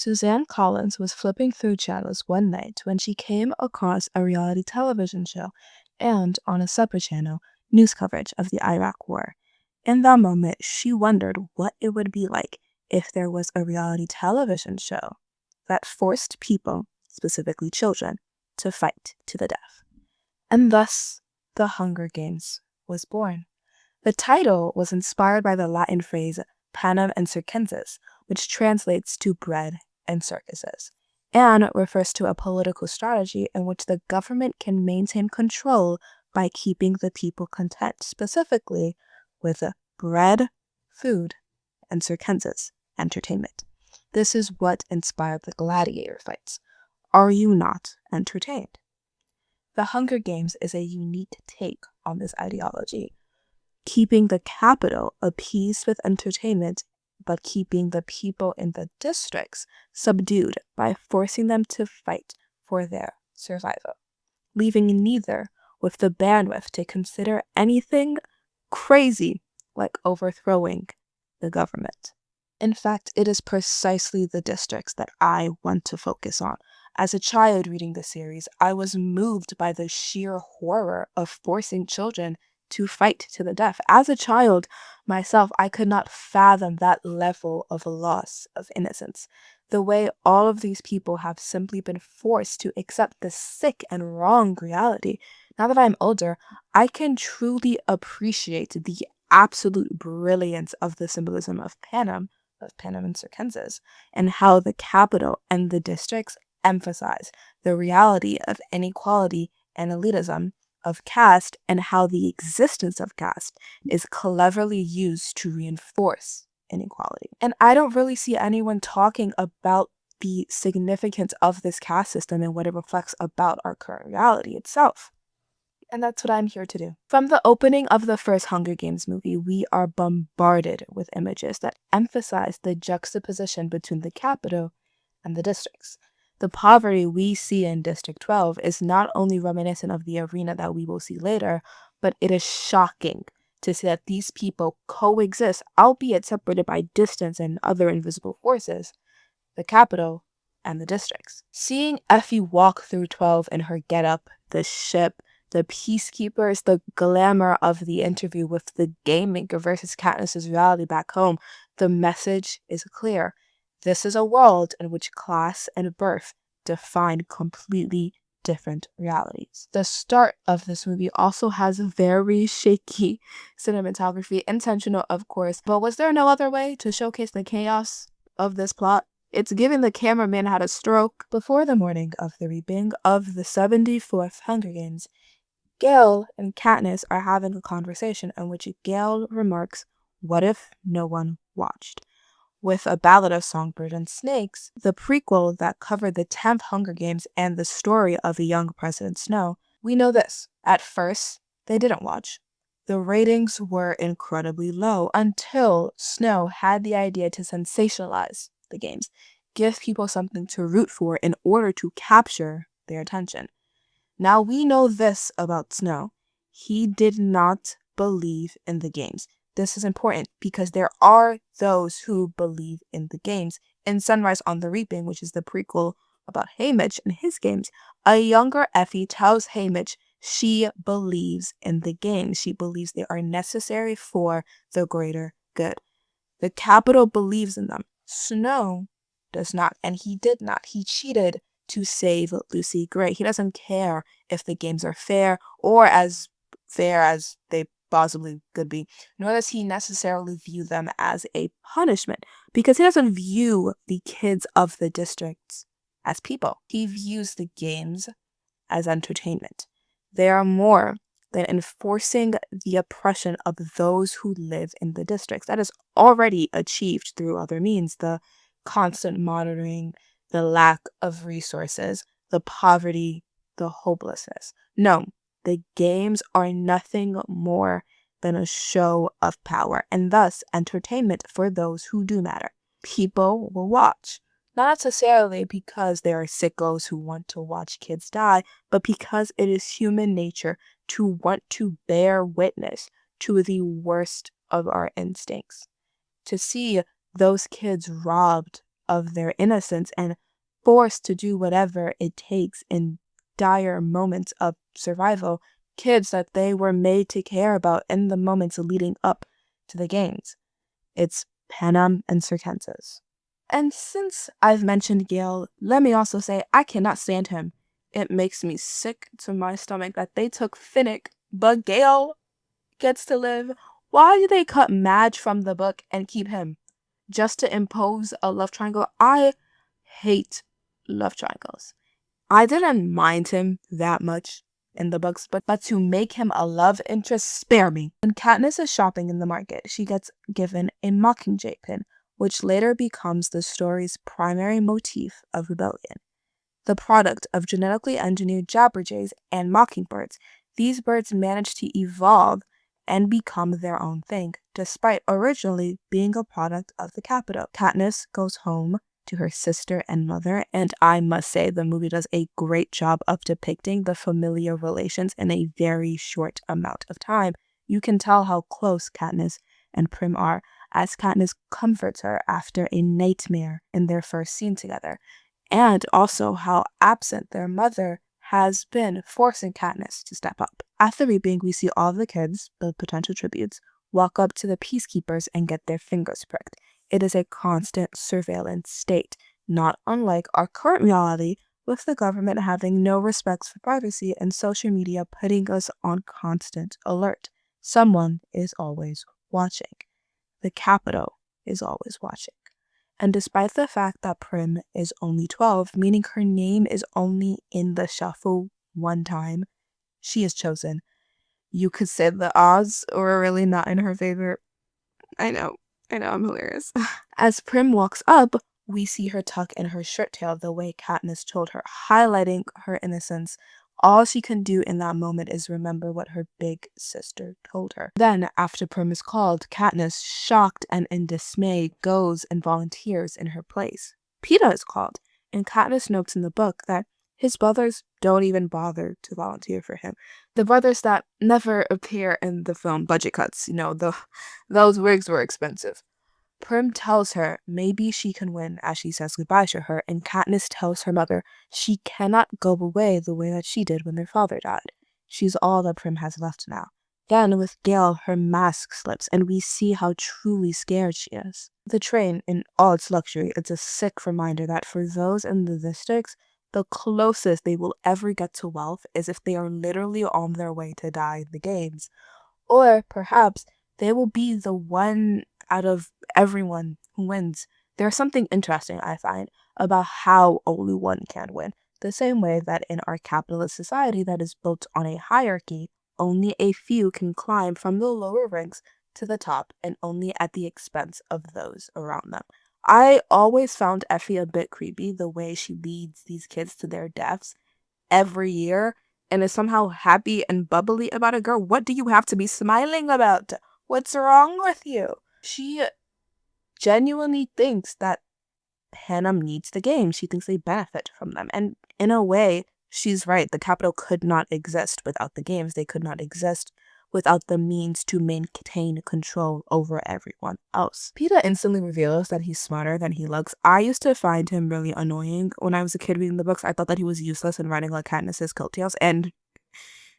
Suzanne Collins was flipping through channels one night when she came across a reality television show and, on a separate channel, news coverage of the Iraq War. In that moment, she wondered what it would be like if there was a reality television show that forced people, specifically children, to fight to the death. And thus, The Hunger Games was born. The title was inspired by the Latin phrase panem and circenses, which translates to bread and circuses, and refers to a political strategy in which the government can maintain control by keeping the people content, specifically with bread, food, and circenses, entertainment. This is what inspired the gladiator fights. Are you not entertained? The Hunger Games is a unique take on this ideology, keeping the capital appeased with entertainment, but keeping the people in the districts subdued by forcing them to fight for their survival, leaving neither with the bandwidth to consider anything crazy like overthrowing the government. In fact, it is precisely the districts that I want to focus on. As a child reading the series, I was moved by the sheer horror of forcing children to fight to the death. As a child myself, I could not fathom that level of loss of innocence. The way all of these people have simply been forced to accept this sick and wrong reality. Now that I'm older, I can truly appreciate the absolute brilliance of the symbolism of Panem and circenses, and how the capital and the districts emphasize the reality of inequality and elitism, of caste, and how the existence of caste is cleverly used to reinforce inequality. And I don't really see anyone talking about the significance of this caste system and what it reflects about our current reality itself. And that's what I'm here to do. From the opening of the first Hunger Games movie, we are bombarded with images that emphasize the juxtaposition between the capital and the districts. The poverty we see in District 12 is not only reminiscent of the arena that we will see later, but it is shocking to see that these people coexist, albeit separated by distance and other invisible forces, the capital and the districts. Seeing Effie walk through 12 in her getup, the ship, the peacekeepers, the glamour of the interview with the game maker versus Katniss's reality back home, the message is clear. This is a world in which class and birth define completely different realities. The start of this movie also has very shaky cinematography, intentional of course, but was there no other way to showcase the chaos of this plot? It's giving the cameraman had a stroke. Before the morning of the reaping of the 74th Hunger Games, Gale and Katniss are having a conversation in which Gale remarks, "What if no one watched?" With A Ballad of Songbird and Snakes, the prequel that covered the 10th Hunger Games and the story of a young President Snow, we know this. At first, they didn't watch. The ratings were incredibly low until Snow had the idea to sensationalize the games, give people something to root for in order to capture their attention. Now we know this about Snow. He did not believe in the games. This is important because there are those who believe in the games. In Sunrise on the Reaping, which is the prequel about Haymitch and his games, a younger Effie tells Haymitch she believes in the games. She believes they are necessary for the greater good. The capital believes in them. Snow does not, and he did not. He cheated to save Lucy Gray. He doesn't care if the games are fair or as fair as they possibly could be, nor does he necessarily view them as a punishment, because he doesn't view the kids of the districts as people. He views the games as entertainment. They are more than enforcing the oppression of those who live in the districts. That is already achieved through other means, the constant monitoring, the lack of resources, the poverty, the hopelessness. No, the games are nothing more than a show of power, and thus entertainment for those who do matter. People will watch, not necessarily because there are sickos who want to watch kids die, but because it is human nature to want to bear witness to the worst of our instincts. To see those kids robbed of their innocence and forced to do whatever it takes in dire moments of survival, kids that they were made to care about in the moments leading up to the games. It's Panem and Circenses. And since I've mentioned Gale, let me also say I cannot stand him. It makes me sick to my stomach that they took Finnick, but Gale gets to live. Why did they cut Madge from the book and keep him? Just to impose a love triangle? I hate love triangles. I didn't mind him that much in the books, but to make him a love interest, spare me. When Katniss is shopping in the market, she gets given a mockingjay pin, which later becomes the story's primary motif of rebellion. The product of genetically engineered jabberjays and mockingbirds, these birds manage to evolve and become their own thing, despite originally being a product of the capital. Katniss goes home to her sister and mother, and I must say the movie does a great job of depicting the familial relations in a very short amount of time. You can tell how close Katniss and Prim are, as Katniss comforts her after a nightmare in their first scene together, and also how absent their mother has been, forcing Katniss to step up. At the reaping, we see all of the kids, the potential tributes, walk up to the peacekeepers and get their fingers pricked. It is a constant surveillance state, not unlike our current reality, with the government having no respect for privacy and social media putting us on constant alert. Someone is always watching. The Capitol is always watching. And despite the fact that Prim is only 12, meaning her name is only in the shuffle one time, she is chosen. You could say the odds were really not in her favor. I know, I'm hilarious. As Prim walks up, we see her tuck in her shirt tail the way Katniss told her, highlighting her innocence. All she can do in that moment is remember what her big sister told her. Then, after Prim is called, Katniss, shocked and in dismay, goes and volunteers in her place. Peeta is called, and Katniss notes in the book that his brothers don't even bother to volunteer for him. The brothers that never appear in the film budget cuts, those wigs were expensive. Prim tells her maybe she can win as she says goodbye to her, and Katniss tells her mother she cannot go away the way that she did when their father died. She's all that Prim has left now. Then, with Gale, her mask slips, and we see how truly scared she is. The train, in all its luxury, it's a sick reminder that for those in the districts, the closest they will ever get to wealth is if they are literally on their way to die in the games. Or perhaps they will be the one out of everyone who wins. There's something interesting, I find, about how only one can win. The same way that in our capitalist society that is built on a hierarchy, only a few can climb from the lower ranks to the top, and only at the expense of those around them. I always found Effie a bit creepy, the way she leads these kids to their deaths every year and is somehow happy and bubbly about it. Girl, what do you have to be smiling about? What's wrong with you? She genuinely thinks that Panem needs the game. She thinks they benefit from them. And in a way, she's right. The capital could not exist without the games. They could not exist without the means to maintain control over everyone else. Peeta instantly reveals that he's smarter than he looks. I used to find him really annoying when I was a kid reading the books. I thought that he was useless and writing like Katniss's coattails, and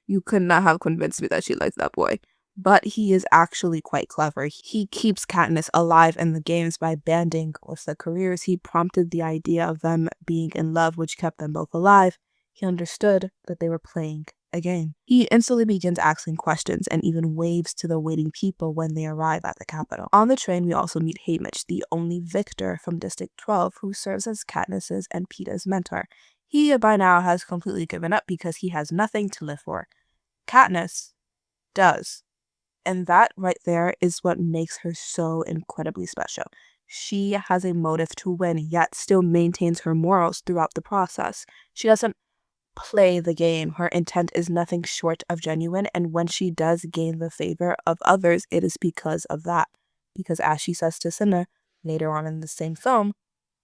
you could not have convinced me that she liked that boy. But he is actually quite clever. He keeps Katniss alive in the games by banding with the careers. He prompted the idea of them being in love, which kept them both alive. He understood that they were playing a game. He instantly begins asking questions and even waves to the waiting people when they arrive at the capital. On the train, we also meet Haymitch, the only victor from District 12, who serves as Katniss's and Peeta's mentor. He, by now, has completely given up because he has nothing to live for. Katniss does. And that right there is what makes her so incredibly special. She has a motive to win, yet still maintains her morals throughout the process. She doesn't play the game. Her intent is nothing short of genuine, and when she does gain the favor of others, it is because of that. Because as she says to Cinna later on in the same film,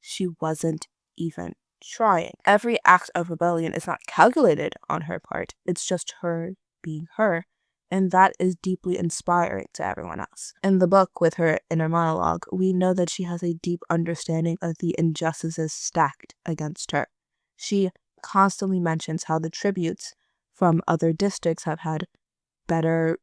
she wasn't even trying. Every act of rebellion is not calculated on her part. It's just her being her. and that is deeply inspiring to everyone else. In the book, with her inner monologue, we know that she has a deep understanding of the injustices stacked against her. She constantly mentions how the tributes from other districts have had better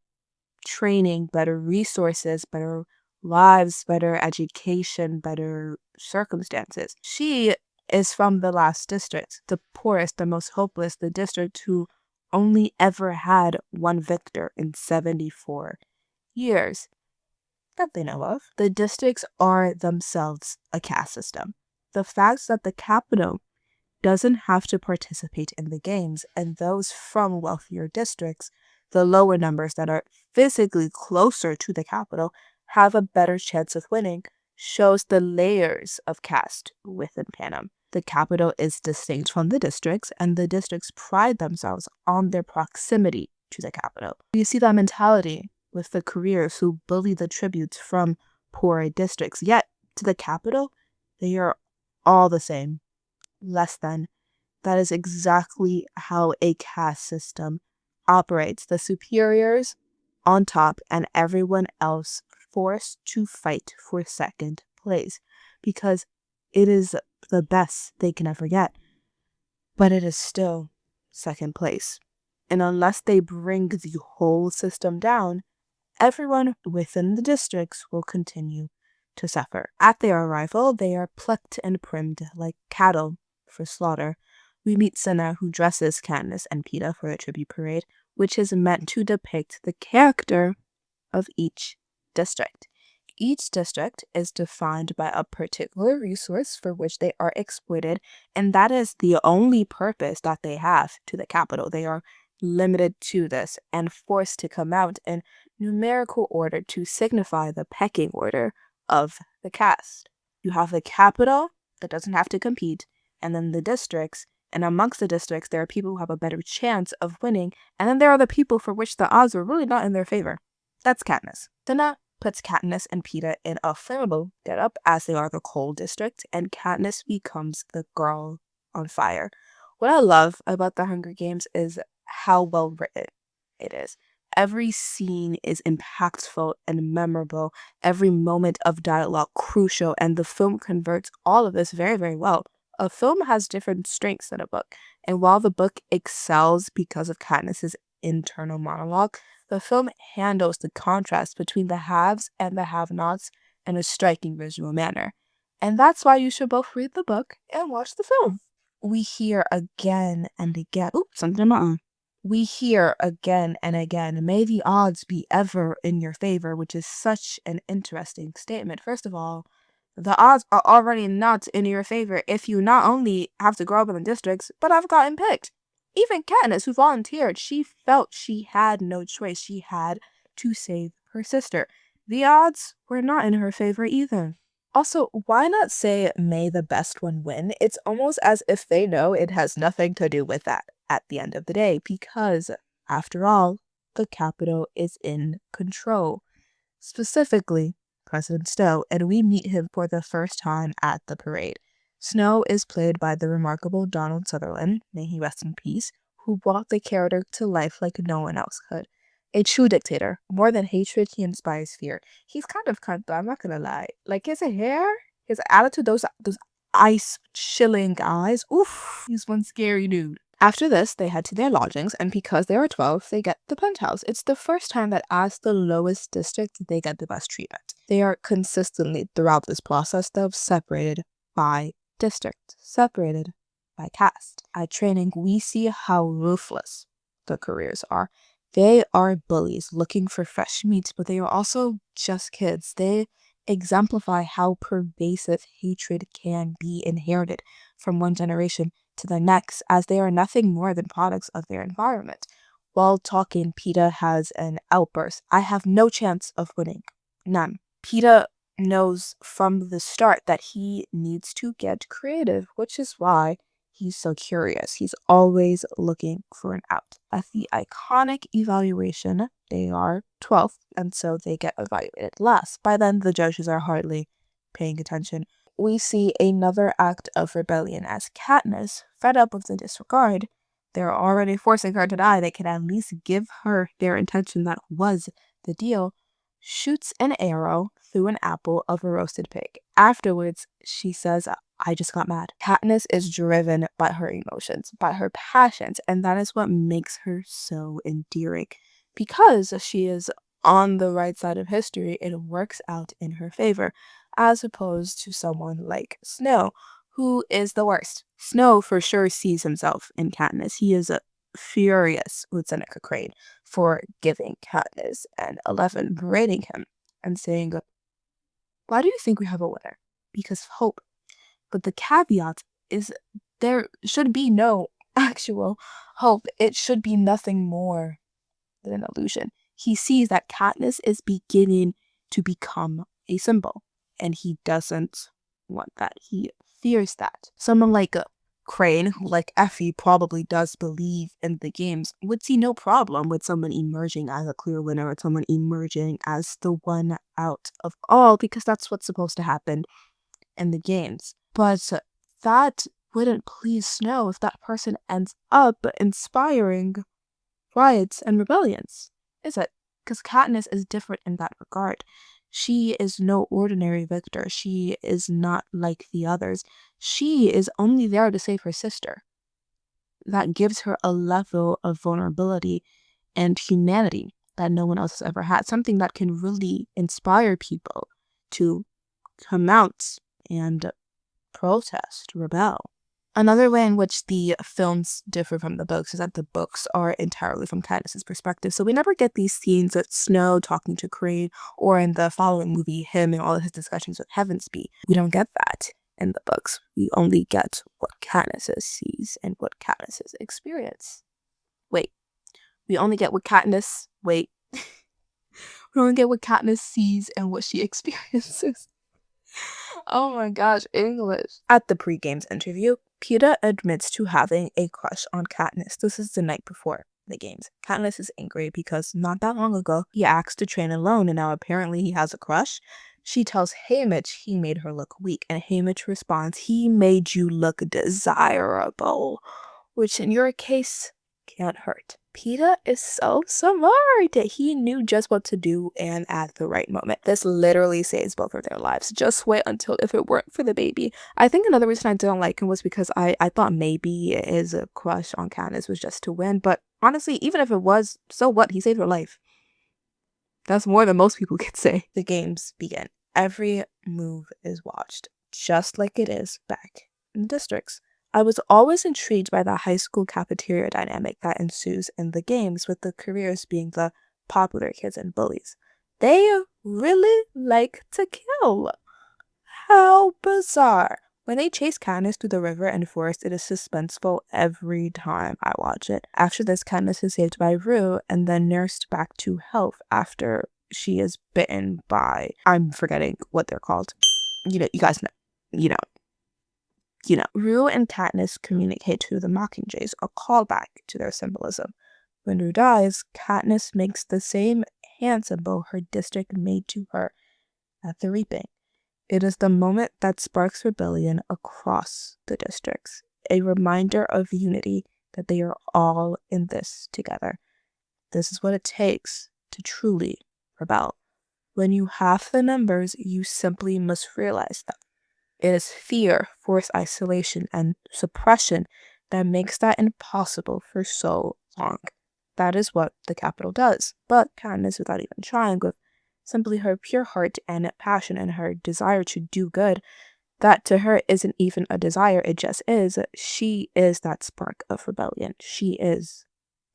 training, better resources, better lives, better education, better circumstances. She is from the last district, the poorest, the most hopeless, the district who only ever had one victor in 74 years that they know of. The districts are themselves a caste system. The fact that the capital doesn't have to participate in the games, and those from wealthier districts, the lower numbers that are physically closer to the capital, have a better chance of winning, shows the layers of caste within Panem. The capital is distinct from the districts, and the districts pride themselves on their proximity to the capital. You see that mentality with the careers who bully the tributes from poorer districts, yet to the capital, they are all the same. Less than. That is exactly how a caste system operates. The superiors on top and everyone else forced to fight for second place because it is the best they can ever get. But it is still second place. And unless they bring the whole system down, everyone within the districts will continue to suffer. At their arrival, they are plucked and primed like cattle for slaughter. We meet Senna, who dresses Katniss and Peeta for a tribute parade, which is meant to depict the character of each district. Each district is defined by a particular resource for which they are exploited, and that is the only purpose that they have to the capital. They are limited to this and forced to come out in numerical order to signify the pecking order of the caste. You have the capital that doesn't have to compete, and then the districts, and amongst the districts there are people who have a better chance of winning, and then there are the people for which the odds were really not in their favor. That's Katniss. Senna puts Katniss and Peeta in a flammable getup as they are the cold district, and Katniss becomes the girl on fire. What I love about the Hunger Games is how well written it is. Every scene is impactful and memorable, every moment of dialogue crucial, and the film converts all of this very, very well. A film has different strengths than a book, and while the book excels because of Katniss's internal monologue, the film handles the contrast between the haves and the have-nots in a striking visual manner. And that's why you should both read the book and watch the film. We hear again and again, oops, something in my eye. We hear again and again, may the odds be ever in your favor, which is such an interesting statement. First of all, the odds are already not in your favor if you not only have to grow up in the districts, but have gotten picked. Even Katniss, who volunteered, she felt she had no choice. She had to save her sister. The odds were not in her favor either. Also, why not say, may the best one win? It's almost as if they know it has nothing to do with that at the end of the day, because, after all, the capital is in control. Specifically, President Snow, and we meet him for the first time at the parade. Snow is played by the remarkable Donald Sutherland, may he rest in peace, who brought the character to life like no one else could. A true dictator. More than hatred, he inspires fear. He's kind of cunt, though, I'm not gonna lie. Like, his hair, his attitude, those ice-chilling eyes, oof, he's one scary dude. After this, they head to their lodgings, and because they are 12, they get the penthouse. It's the first time that as the lowest district, they get the best treatment. They are consistently, throughout this process, though, separated by district, separated by caste. At training, we see how ruthless the careers are. They are bullies looking for fresh meat, but they are also just kids. They exemplify how pervasive hatred can be inherited from one generation to the next, as they are nothing more than products of their environment. While talking, Peeta has an outburst. I have no chance of winning. None. Peeta knows from the start that he needs to get creative, which is why he's so curious. He's always looking for an out. At the iconic evaluation, they are 12th, and so they get evaluated last. By then, the judges are hardly paying attention. We see another act of rebellion as Katniss, fed up with the disregard, they're already forcing her to die. They can at least give her their intention that was the deal. Shoots an arrow through an apple of a roasted pig. Afterwards, she says, I just got mad. Katniss is driven by her emotions, by her passions, and that is what makes her so endearing. Because she is on the right side of history, it works out in her favor, as opposed to someone like Snow, who is the worst. Snow for sure sees himself in Katniss. He is furious with Seneca Crane for giving Katniss an 11, berating him and saying, why do you think we have a winner? Because of hope. But the caveat is there should be no actual hope. It should be nothing more than an illusion. He sees that Katniss is beginning to become a symbol, and he doesn't want that. He fears that. Someone like Crane, who like Effie probably does believe in the games, would see no problem with someone emerging as a clear winner or someone emerging as the one out of all, because that's what's supposed to happen in the games. But that wouldn't please Snow if that person ends up inspiring riots and rebellions, is it? Because Katniss is different in that regard. She is no ordinary victor. She is not like the others. She is only there to save her sister. That gives her a level of vulnerability and humanity that no one else has ever had. Something that can really inspire people to come out and protest, rebel. Another way in which the films differ from the books is that the books are entirely from Katniss's perspective. So we never get these scenes of Snow talking to Crane, or in the following movie, him and all of his discussions with Heavensby. We don't get that in the books. We only get what Katniss sees and what Katniss experiences. We only get what Katniss sees and what she experiences. Oh my gosh, English. At the pre-games interview, Peeta admits to having a crush on Katniss. This is the night before the games. Katniss is angry because not that long ago, he asked to train alone, and now apparently he has a crush. She tells Haymitch he made her look weak, and Haymitch responds, he made you look desirable, which in your case can't hurt. Peeta is so smart. He knew just what to do and at the right moment. This literally saves both of their lives. Just wait until if it weren't for the baby. I think another reason I didn't like him was because I thought maybe his crush on Katniss was just to win. But honestly, even if it was, so what? He saved her life. That's more than most people could say. The games begin. Every move is watched, just like it is back in the districts. I was always intrigued by the high school cafeteria dynamic that ensues in the games, with the careers being the popular kids and bullies. They really like to kill. How bizarre. When they chase Katniss through the river and forest, it is suspenseful every time I watch it. After this, Katniss is saved by Rue and then nursed back to health after she is bitten by, I'm forgetting what they're called. You guys know. Rue and Katniss communicate through the Mockingjays, a callback to their symbolism. When Rue dies, Katniss makes the same hand symbol her district made to her at the reaping. It is the moment that sparks rebellion across the districts, a reminder of unity, that they are all in this together. This is what it takes to truly rebel. When you have the numbers, you simply must realize them. It is fear, forced isolation, and suppression that makes that impossible for so long. That is what the Capitol does. But Katniss, without even trying, with simply her pure heart and passion and her desire to do good, that to her isn't even a desire, it just is. She is that spark of rebellion. She is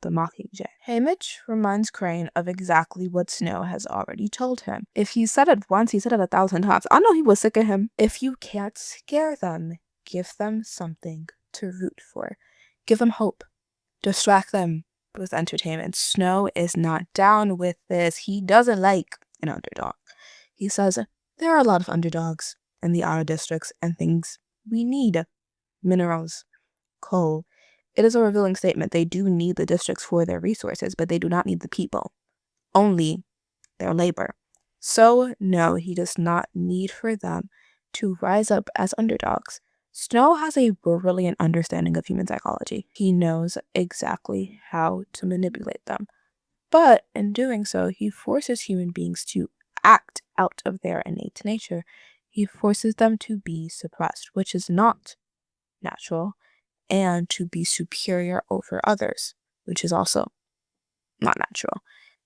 the Mockingjay. Haymitch reminds Crane of exactly what Snow has already told him. If he said it once, he said it 1,000 times. I know he was sick of him. If you can't scare them, give them something to root for. Give them hope. Distract them with entertainment. Snow is not down with this. He doesn't like an underdog. He says, there are a lot of underdogs in the outer districts and things we need. Minerals, coal. It is a revealing statement. They do need the districts for their resources, but they do not need the people. Only their labor. So, no, he does not need for them to rise up as underdogs. Snow has a brilliant understanding of human psychology. He knows exactly how to manipulate them. But in doing so, he forces human beings to act out of their innate nature. He forces them to be suppressed, which is not natural, and to be superior over others, which is also not natural.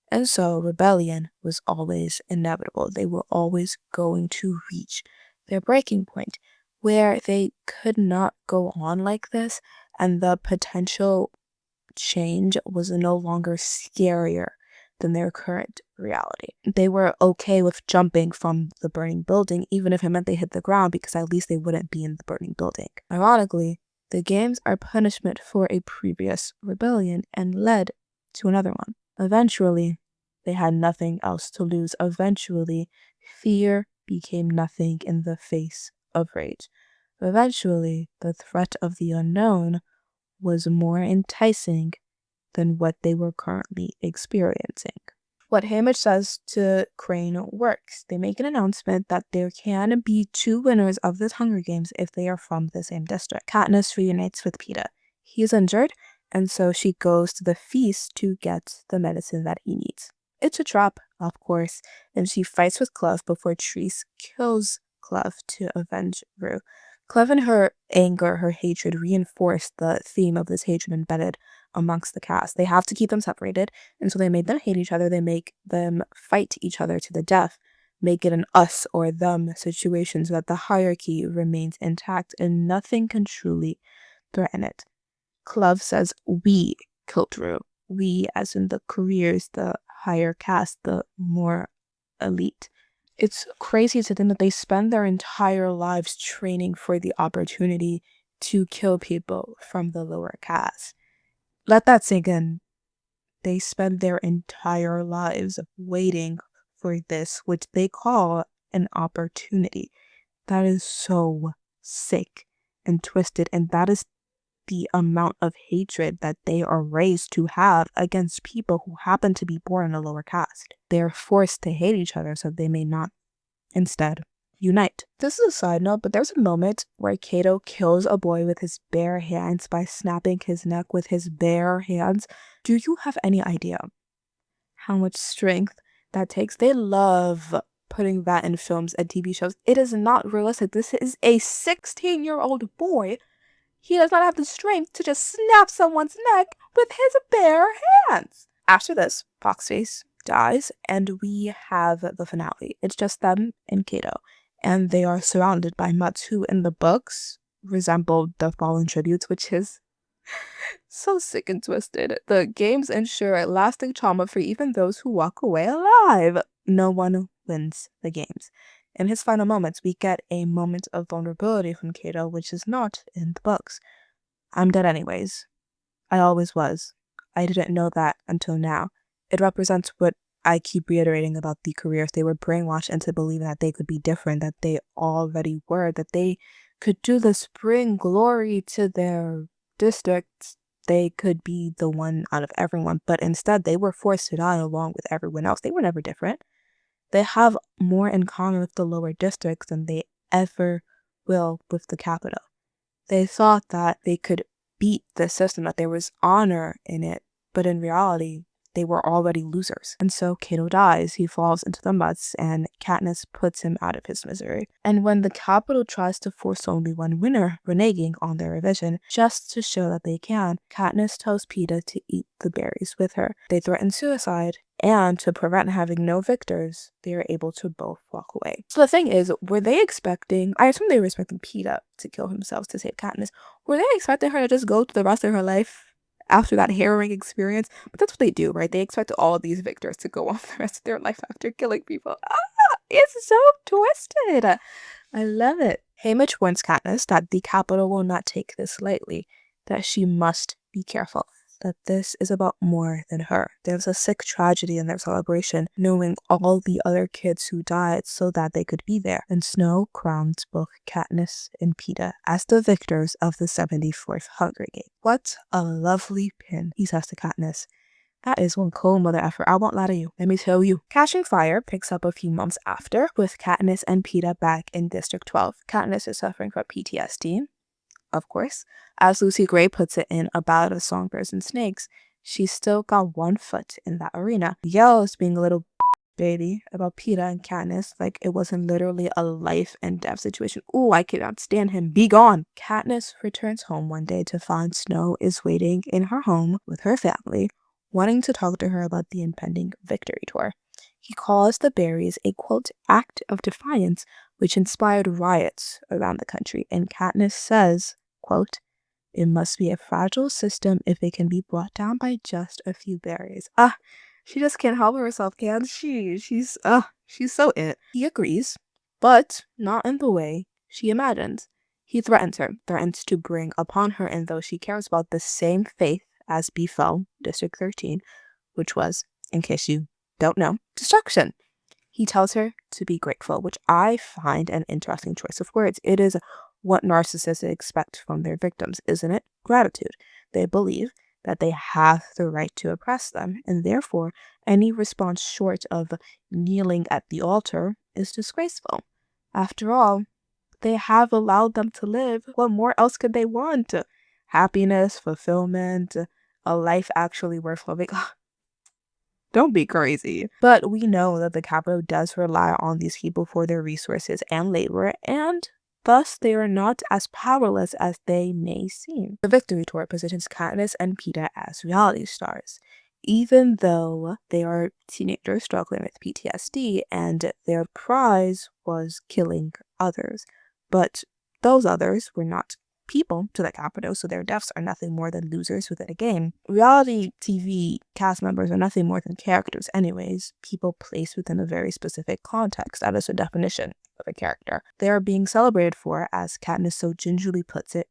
And so rebellion was always inevitable. They were always going to reach their breaking point where they could not go on like this, and the potential change was no longer scarier than their current reality. They were okay with jumping from the burning building, even if it meant they hit the ground, because at least they wouldn't be in the burning building. Ironically, the games are punishment for a previous rebellion and led to another one. Eventually, they had nothing else to lose. Eventually, fear became nothing in the face of rage. Eventually, the threat of the unknown was more enticing than what they were currently experiencing. What Haymitch says to Crane works. They make an announcement that there can be 2 winners of this Hunger Games if they are from the same district. Katniss reunites with Peeta. He is injured, and so she goes to the feast to get the medicine that he needs. It's a trap, of course, and she fights with Clove before Treese kills Clove to avenge Rue. Clove and her anger, her hatred, reinforced the theme of this hatred embedded amongst the cast. They have to keep them separated, and so they made them hate each other. They make them fight each other to the death, make it an us or them situation so that the hierarchy remains intact and nothing can truly threaten it. Clove says we killed Rue. We as in the careers, the higher caste, the more elite. It's crazy to think that they spend their entire lives training for the opportunity to kill people from the lower caste. Let that sink in. They spend their entire lives waiting for this, which they call an opportunity. That is so sick and twisted, and that is the amount of hatred that they are raised to have against people who happen to be born in a lower caste. They are forced to hate each other so they may not instead unite. This is a side note, but there's a moment where Cato kills a boy with his bare hands by snapping his neck with his bare hands. Do you have any idea how much strength that takes? They love putting that in films and TV shows. It is not realistic. This is a 16-year-old boy. He does not have the strength to just snap someone's neck with his bare hands. After this, Foxface dies, and we have the finale. It's just them and Cato, and they are surrounded by Mutts who in the books resembled the fallen tributes, which is so sick and twisted. The games ensure lasting trauma for even those who walk away alive. No one wins the games. In his final moments, we get a moment of vulnerability from Cato, which is not in the books. I'm dead anyways. I always was. I didn't know that until now. It represents what I keep reiterating about the careers. They were brainwashed into believing that they could be different, that they already were, that they could do this, bring glory to their districts. They could be the one out of everyone, but instead they were forced to die along with everyone else. They were never different. They have more in common with the lower districts than they ever will with the capital. They thought that they could beat the system, that there was honor in it, but in reality, they were already losers. And so Cato dies, he falls into the mutts, and Katniss puts him out of his misery. And when the capital tries to force only one winner, reneging on their revision, just to show that they can, Katniss tells Peeta to eat the berries with her. They threaten suicide, and to prevent having no victors, they are able to both walk away. So the thing is, were they expecting, I assume they were expecting Peeta to kill himself to save Katniss. Were they expecting her to just go through the rest of her life after that harrowing experience? But that's what they do, right? They expect all of these victors to go on the rest of their life after killing people. It's so twisted. I love it. Haymitch warns Katniss that the capital will not take this lightly, that she must be careful, that this is about more than her. There's a sick tragedy in their celebration, knowing all the other kids who died so that they could be there. And Snow crowns both Katniss and Peeta as the victors of the 74th Hunger Game. What a lovely pin, he says to Katniss. That is one cold mother effort, I won't lie to you. Let me tell you. Catching Fire picks up a few months after, with Katniss and Peeta back in District 12. Katniss is suffering from PTSD. of course. As Lucy Gray puts it in A Ballad of Songbirds and Snakes, she's still got one foot in that arena. Yells being a little baby about Peeta and Katniss like it wasn't literally a life and death situation. Ooh, I cannot stand him. Be gone. Katniss returns home one day to find Snow is waiting in her home with her family, wanting to talk to her about the impending victory tour. He calls the berries a, quote, act of defiance, which inspired riots around the country. And Katniss says, quote, it must be a fragile system if it can be brought down by just a few berries. She just can't help herself, can she? She's so it. He agrees, but not in the way she imagines. He threatens her, threatens to bring upon her, and though she cares about the same fate as befell District 13, which was, in case you don't know, destruction. He tells her to be grateful, which I find an interesting choice of words. It is what narcissists expect from their victims, isn't it? Gratitude. They believe that they have the right to oppress them, and therefore any response short of kneeling at the altar is disgraceful. After all, they have allowed them to live. What more else could they want? Happiness, fulfillment, a life actually worth living. Don't be crazy. But we know that the capital does rely on these people for their resources and labor, and thus they are not as powerless as they may seem. The Victory Tour positions Katniss and Peeta as reality stars, even though they are teenagers struggling with PTSD and their prize was killing others. But those others were not people to the Capitol, so their deaths are nothing more than losers within a game. Reality TV cast members are nothing more than characters anyways, people placed within a very specific context. That is the definition of a character. They are being celebrated for, as Katniss so gingerly puts it,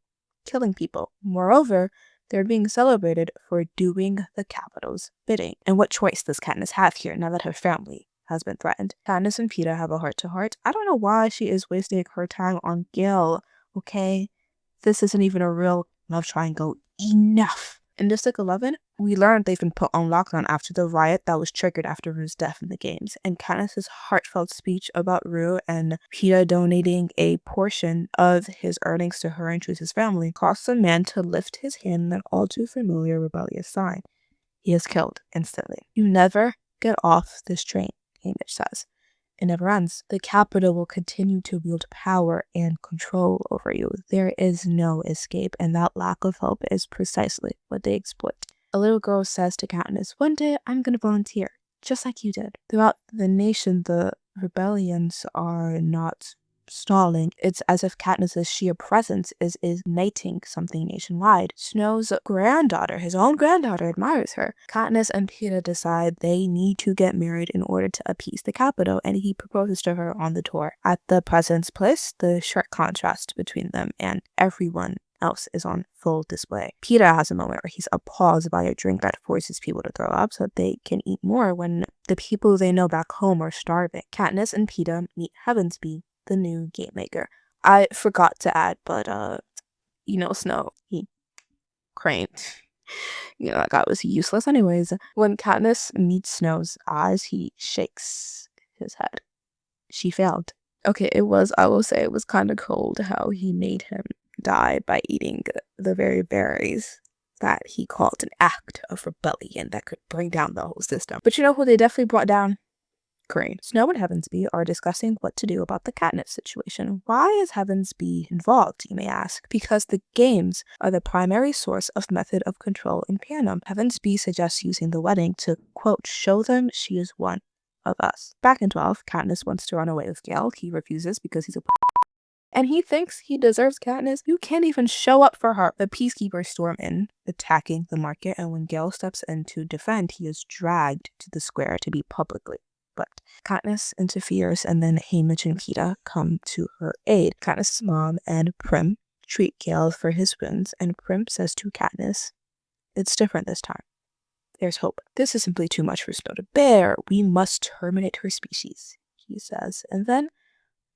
killing people. Moreover, they're being celebrated for doing the Capitol's bidding. And what choice does Katniss have here now that her family has been threatened? Katniss and Peeta have a heart-to-heart. I don't know why she is wasting her time on Gale, okay? This isn't even a real love triangle. Enough. In District 11, we learned they've been put on lockdown after the riot that was triggered after Rue's death in the games, and Katniss's heartfelt speech about Rue and Peeta donating a portion of his earnings to her and Truce's family caused the man to lift his hand in that all too familiar rebellious sign. He is killed instantly. You never get off this train, Hamish says. It never ends. The Capitol will continue to wield power and control over you. There is no escape, and that lack of hope is precisely what they exploit. A little girl says to Katniss, one day I'm going to volunteer, just like you did. Throughout the nation, the rebellions are not stalling. It's as if Katniss's sheer presence is igniting something nationwide. Snow's granddaughter, his own granddaughter, admires her. Katniss and Peeta decide they need to get married in order to appease the Capitol, and he proposes to her on the tour. At the President's Place, the sharp contrast between them and everyone else is on full display. Peeta has a moment where he's appalled by a drink that forces people to throw up so that they can eat more when the people they know back home are starving. Katniss and Peeta meet Heavensbee, the new game maker. I forgot to add, but Snow, he Crane. That guy was useless anyways. When Katniss meets Snow's eyes, he shakes his head. She failed. Okay, I will say it was kind of cold how he made him die by eating the very berries that he called an act of rebellion that could bring down the whole system. But you know who they definitely brought down? Crane. Snow and Heavensbee are discussing what to do about the Katniss situation. Why is Heavensbee involved, you may ask? Because the games are the primary source of method of control in fandom. Heavensbee suggests using the wedding to, quote, show them she is one of us. Back in 12, Katniss wants to run away with Gale. He refuses because he's a and he thinks he deserves Katniss. You can't even show up for her. The peacekeepers storm in, attacking the market, and when Gale steps in to defend, he is dragged to the square to be publicly. But Katniss interferes, and then Haymitch and Peeta come to her aid. Katniss' mom and Prim treat Gale for his wounds, and Prim says to Katniss, it's different this time. There's hope. This is simply too much for Snow to bear. We must terminate her species, he says. And then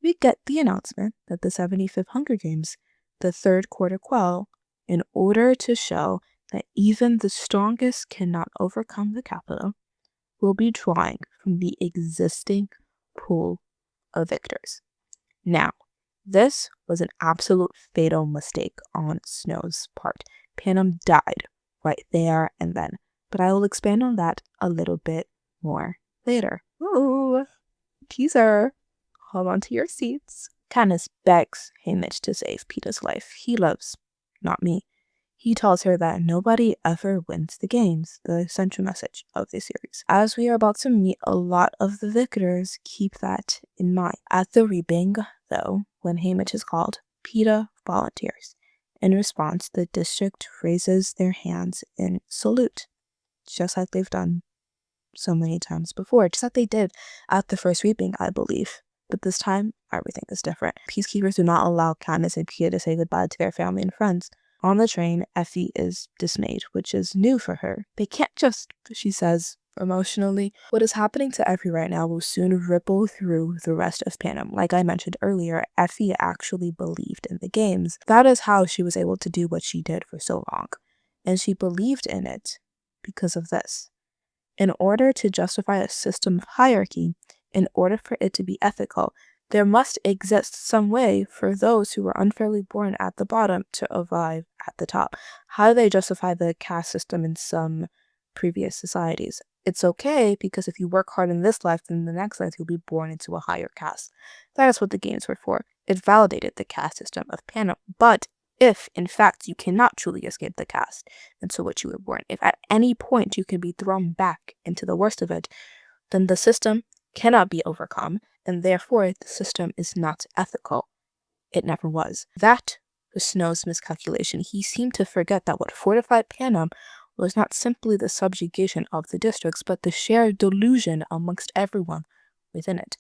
we get the announcement that the 75th Hunger Games, the third quarter quell, in order to show that even the strongest cannot overcome the Capitol, will be drawing from the existing pool of victors. Now, this was an absolute fatal mistake on Snow's part. Panem died right there and then, but I will expand on that a little bit more later. Ooh, teaser. Hold on to your seats. Katniss begs Haymitch to save Peeta's life. He loves, not me. He tells her that nobody ever wins the games, the central message of the series. As we are about to meet a lot of the victors, keep that in mind. At the reaping, though, when Haymitch is called, Peeta volunteers. In response, the district raises their hands in salute, just like they've done so many times before, just like they did at the first reaping, I believe. But this time, everything is different. Peacekeepers do not allow Katniss and Peeta to say goodbye to their family and friends. On the train, Effie is dismayed, which is new for her. They can't just, she says, emotionally. What is happening to Effie right now will soon ripple through the rest of Panem. Like I mentioned earlier, Effie actually believed in the games. That is how she was able to do what she did for so long. And she believed in it because of this. In order to justify a system of hierarchy, in order for it to be ethical, there must exist some way for those who were unfairly born at the bottom to arrive at the top. How do they justify the caste system in some previous societies? It's okay because if you work hard in this life, then in the next life you'll be born into a higher caste. That is what the games were for. It validated the caste system of Panem. But if, in fact, you cannot truly escape the caste into which you were born, if at any point you can be thrown back into the worst of it, then the system cannot be overcome, and therefore the system is not ethical. It never was. That was Snow's miscalculation. He seemed to forget that what fortified Panem was not simply the subjugation of the districts, but the shared delusion amongst everyone within it.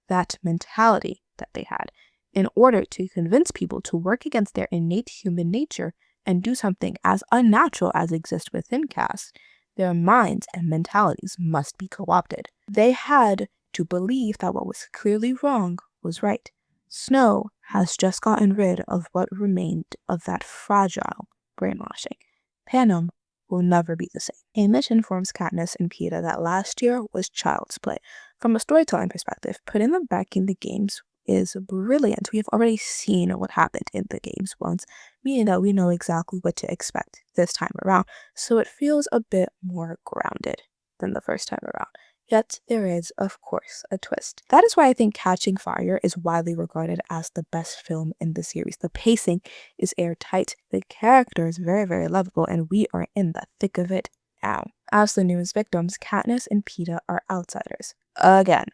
That mentality that they had, in order to convince people to work against their innate human nature and do something as unnatural as exists within caste, their minds and mentalities must be co-opted. They had to believe that what was clearly wrong was right. Snow has just gotten rid of what remained of that fragile brainwashing. Panem will never be the same. Haymitch informs Katniss and Peeta that last year was child's play. From a storytelling perspective, putting them back in the games is brilliant. We have already seen what happened in the games once, meaning that we know exactly what to expect this time around, so it feels a bit more grounded than the first time around. Yet there is, of course, a twist. That is why I think Catching Fire is widely regarded as the best film in the series. The pacing is airtight, the character is very, very lovable, and we are in the thick of it now. As the newest victims, Katniss and Peeta are outsiders. Again.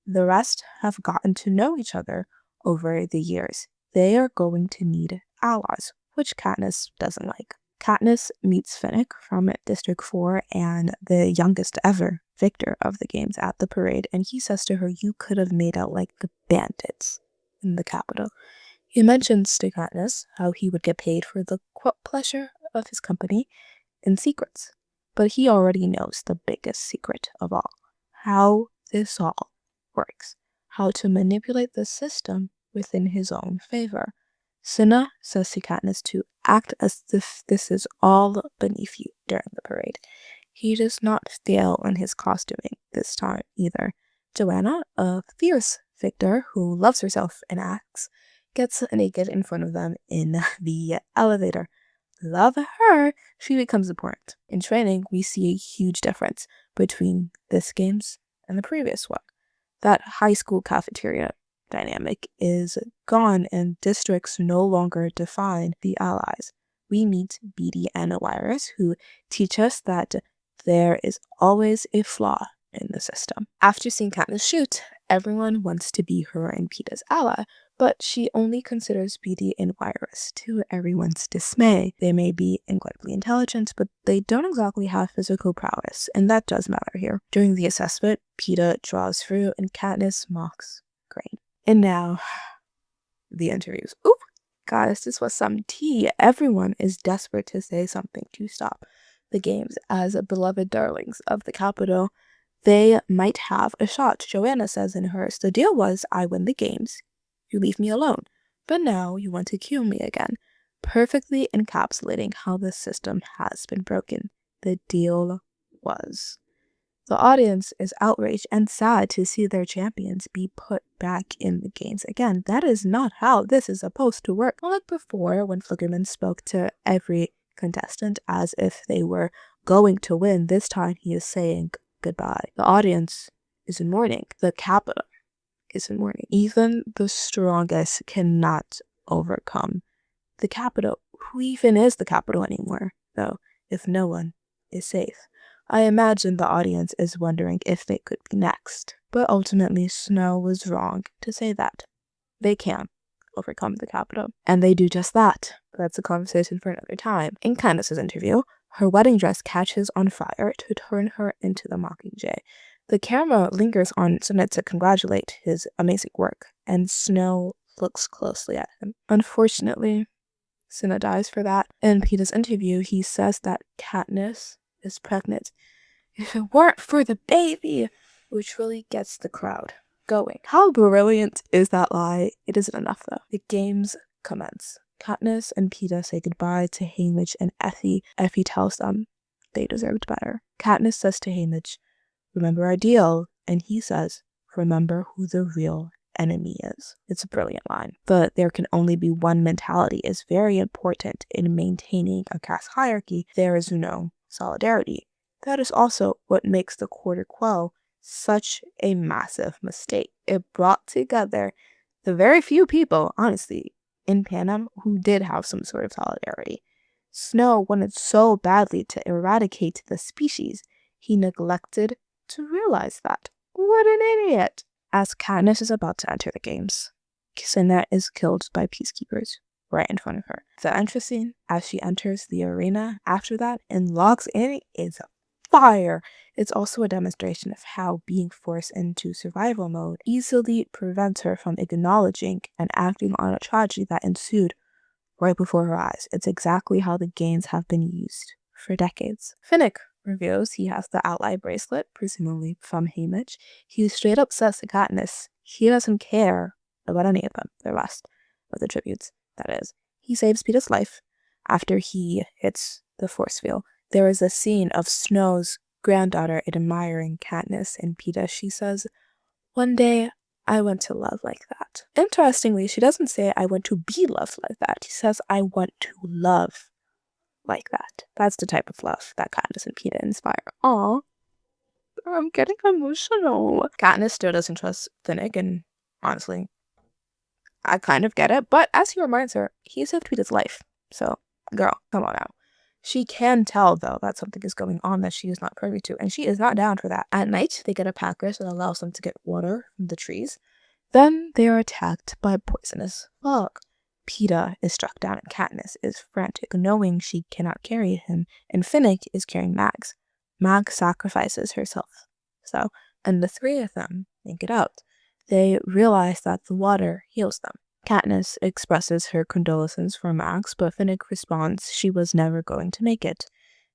The rest have gotten to know each other over the years. They are going to need allies, which Katniss doesn't like. Katniss meets Finnick from District 4 and the youngest ever victor of the games at the parade, and he says to her, "You could have made out like the bandits in the capital." He mentions to Katniss how he would get paid for the quote pleasure of his company in secrets. But he already knows the biggest secret of all, how this all works, how to manipulate the system within his own favor. Cinna says to Katniss to act as if this is all beneath you during the parade. He does not fail in his costuming this time either. Joanna, a fierce victor who loves herself and acts, gets naked in front of them in the elevator. Love her, she becomes important. In training, we see a huge difference between this games and the previous one. That high school cafeteria dynamic is gone and districts no longer define the allies. We meet Beetee and Iris, who teach us that there is always a flaw in the system. After seeing Katniss shoot, everyone wants to be her and Peeta's ally, but she only considers Beetee and Iris to everyone's dismay. They may be incredibly intelligent, but they don't exactly have physical prowess, and that does matter here. During the assessment, Peeta draws fruit and Katniss mocks grain. And now, the interviews. Oop! Guys, this was some tea. Everyone is desperate to say something to stop the games. As beloved darlings of the capital, they might have a shot. Joanna says in hers, "The deal was I win the games, you leave me alone. But now you want to kill me again." Perfectly encapsulating how the system has been broken. The deal was. The audience is outraged and sad to see their champions be put back in the games. Again, that is not how this is supposed to work. Unlike before, when Flickerman spoke to every contestant as if they were going to win, this time he is saying goodbye. The audience is in mourning. The capital is in mourning. Even the strongest cannot overcome the capital. Who even is the capital anymore, though, if no one is safe? I imagine the audience is wondering if they could be next. But ultimately, Snow was wrong to say that. They can overcome the capital. And they do just that. That's a conversation for another time. In Candace's interview, her wedding dress catches on fire to turn her into the Mockingjay. The camera lingers on Snow to congratulate his amazing work, and Snow looks closely at him. Unfortunately, Snow dies for that. In Peeta's interview, he says that Katniss is pregnant. If it weren't for the baby, which really gets the crowd going. How brilliant is that lie? It isn't enough though. The games commence. Katniss and Peeta say goodbye to Haymitch and Effie. Effie tells them they deserved better. Katniss says to Haymitch, "Remember our deal," and he says, "Remember who the real enemy is." It's a brilliant line. But there can only be one mentality is very important in maintaining a caste hierarchy. There is no solidarity. That is also what makes the Quarter Quell such a massive mistake. It brought together the very few people, honestly, in Panem who did have some sort of solidarity. Snow wanted so badly to eradicate the species, he neglected to realize that. What an idiot! As Katniss is about to enter the games, Cinna is killed by peacekeepers right in front of her. The entrance scene, as she enters the arena after that and logs in, is fire. It's also a demonstration of how being forced into survival mode easily prevents her from acknowledging and acting on a tragedy that ensued right before her eyes. It's exactly how the games have been used for decades. Finnick reveals he has the ally bracelet, presumably from Haymitch. He straight up says to Katniss he doesn't care about any of them, the rest of the tributes, that is. He saves Peeta's life after he hits the force field. There is a scene of Snow's granddaughter admiring Katniss and Peeta. She says, "One day I want to love like that." Interestingly, she doesn't say I want to be loved like that. She says I want to love like that. That's the type of love that Katniss and Peeta inspire. Aw, I'm getting emotional. Katniss still doesn't trust Finnick, and honestly, I kind of get it. But as he reminds her, he saved Peeta's life. So, girl, come on now. She can tell, though, that something is going on that she is not privy to, and she is not down for that. At night, they get a package that allows them to get water from the trees. Then they are attacked by poisonous fog. Peeta is struck down and Katniss is frantic, knowing she cannot carry him, and Finnick is carrying Mags. Mag sacrifices herself. And the three of them make it out. They realize that the water heals them. Katniss expresses her condolences for Max, but Finnick responds she was never going to make it.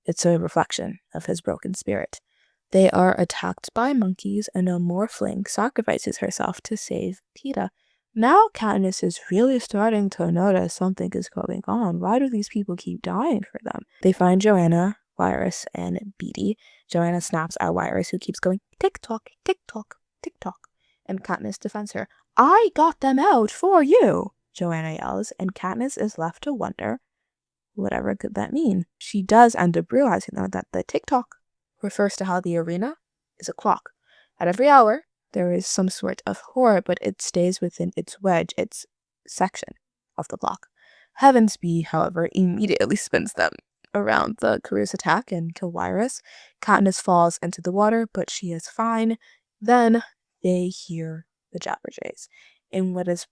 It's a reflection of his broken spirit. They are attacked by monkeys, and a morphling sacrifices herself to save Peeta. Now Katniss is really starting to notice something is going on. Why do these people keep dying for them? They find Joanna, Virus, and Beetee. Joanna snaps at Virus, who keeps going, "Tick-tock, tick-tock, tick-tock," and Katniss defends her. "I got them out for you," Joanna yells, and Katniss is left to wonder, whatever could that mean? She does end up realizing, though, that the tick-tock refers to how the arena is a clock. At every hour, there is some sort of horror, but it stays within its wedge, its section of the clock. Heavensby, however, immediately spins them around the career's attack and kill Virus. Katniss falls into the water, but she is fine. Then they hear the Jabberjays in what is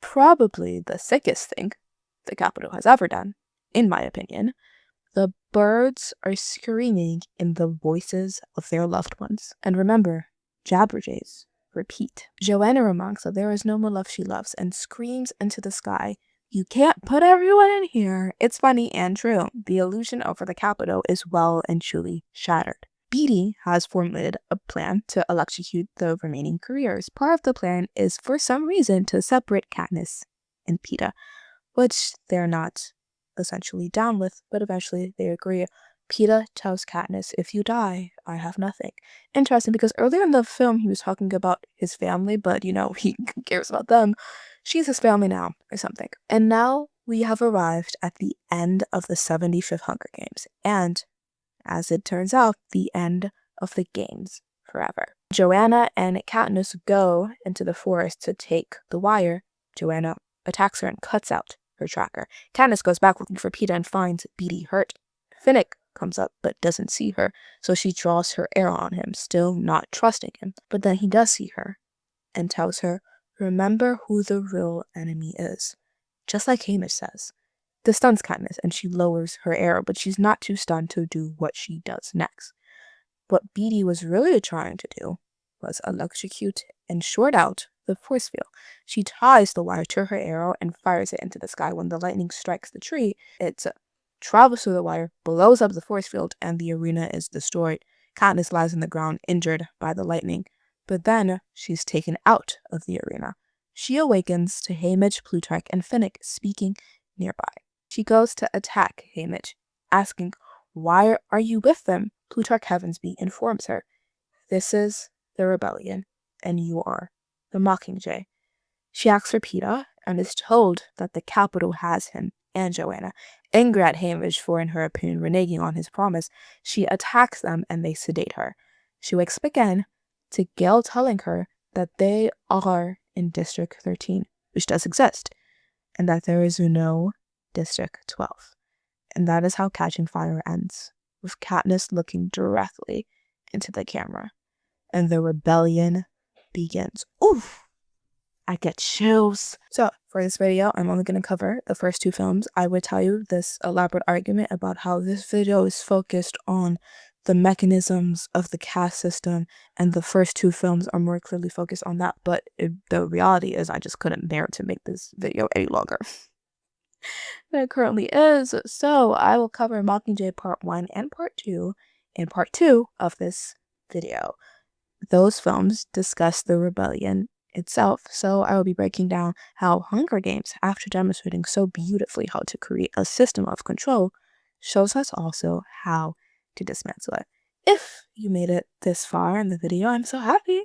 probably the sickest thing the Capitol has ever done, in my opinion. The birds are screaming in the voices of their loved ones. And remember, Jabberjays repeat. Joanna remarks that there is no more love she loves and screams into the sky, "You can't put everyone in here." It's funny and true. The illusion over the Capitol is well and truly shattered. Beetee has formulated a plan to electrocute the remaining careers. Part of the plan is, for some reason, to separate Katniss and Peeta, which they're not essentially down with, but eventually they agree. Peeta tells Katniss, if you die, I have nothing. Interesting, because earlier in the film he was talking about his family, but he cares about them. She's his family now, or something. And now we have arrived at the end of the 75th Hunger Games, and, as it turns out, the end of the games forever. Joanna and Katniss go into the forest to take the wire. Joanna attacks her and cuts out her tracker. Katniss goes back looking for Peeta and finds Beetee hurt. Finnick comes up but doesn't see her, so she draws her arrow on him, still not trusting him. But then he does see her and tells her, remember who the real enemy is. Just like Haymitch says. This stuns Katniss and she lowers her arrow, but she's not too stunned to do what she does next. What Beetee was really trying to do was electrocute and short out the force field. She ties the wire to her arrow and fires it into the sky. When the lightning strikes the tree, it travels through the wire, blows up the force field, and the arena is destroyed. Katniss lies on the ground, injured by the lightning, but then she's taken out of the arena. She awakens to Haymitch, Plutarch, and Finnick speaking nearby. She goes to attack Haymitch, asking, why are you with them? Plutarch Heavensby informs her, this is the rebellion, and you are the Mockingjay. She asks for Peeta and is told that the capital has him and Joanna. Angry at Haymitch for, in her opinion, reneging on his promise, she attacks them and they sedate her. She wakes up again to Gale telling her that they are in District 13, which does exist, and that there is no District 12. And that is how Catching Fire ends, with Katniss looking directly into the camera. And the rebellion begins. Oof! I get chills. So, for this video, I'm only going to cover the first two films. I would tell you this elaborate argument about how this video is focused on the mechanisms of the caste system, and the first two films are more clearly focused on that, but the reality is I just couldn't bear to make this video any longer than it currently is. So, I will cover Mockingjay Part 1 and Part 2 in Part 2 of this video. Those films discuss the rebellion itself, so I will be breaking down how Hunger Games, after demonstrating so beautifully how to create a system of control, shows us also how to dismantle it. If you made it this far in the video, I'm so happy.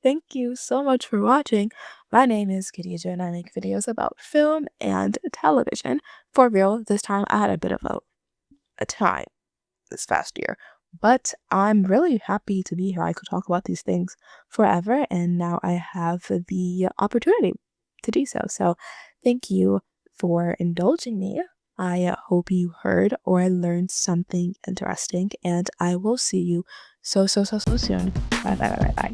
Thank you so much for watching. My name is Khadija and I make videos about film and television. For real, this time I had a bit of a time this past year. But I'm really happy to be here. I could talk about these things forever, and now I have the opportunity to do so. So thank you for indulging me. I hope you heard or learned something interesting, and I will see you so soon. Bye.